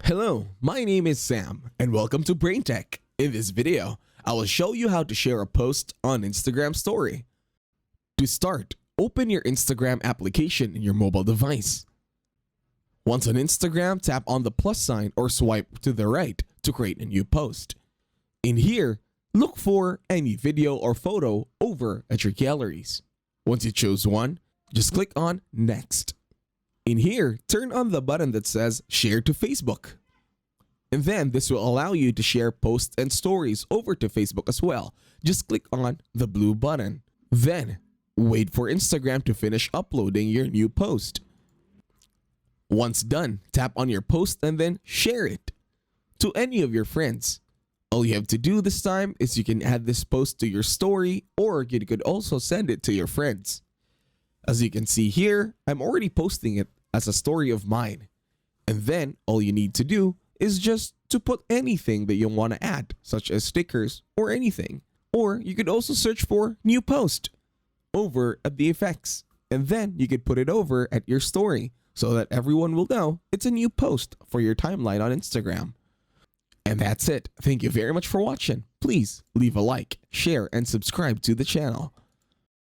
Hello, my name is Sam and welcome to Brain Tech. In this video, I will show you how to share a post on Instagram Story. To start, open your Instagram application in your mobile device. Once on Instagram, tap on the plus sign or swipe to the right to create a new post. In here, look for any video or photo over at your galleries. Once you choose one, just click on Next. In here, turn on the button that says Share to Facebook. And then this will allow you to share posts and stories over to Facebook as well. Just click on the blue button. Then, wait for Instagram to finish uploading your new post. Once done, tap on your post and then share it to any of your friends. All you have to do this time is you can add this post to your story, or you could also send it to your friends. As you can see here, I'm already posting it as a story of mine. And then all you need to do is just to put anything that you want to add, such as stickers or anything. Or you could also search for new post over at the effects. And then you could put it over at your story so that everyone will know it's a new post for your timeline on Instagram. And that's it. Thank you very much for watching. Please leave a like, share, and subscribe to the channel.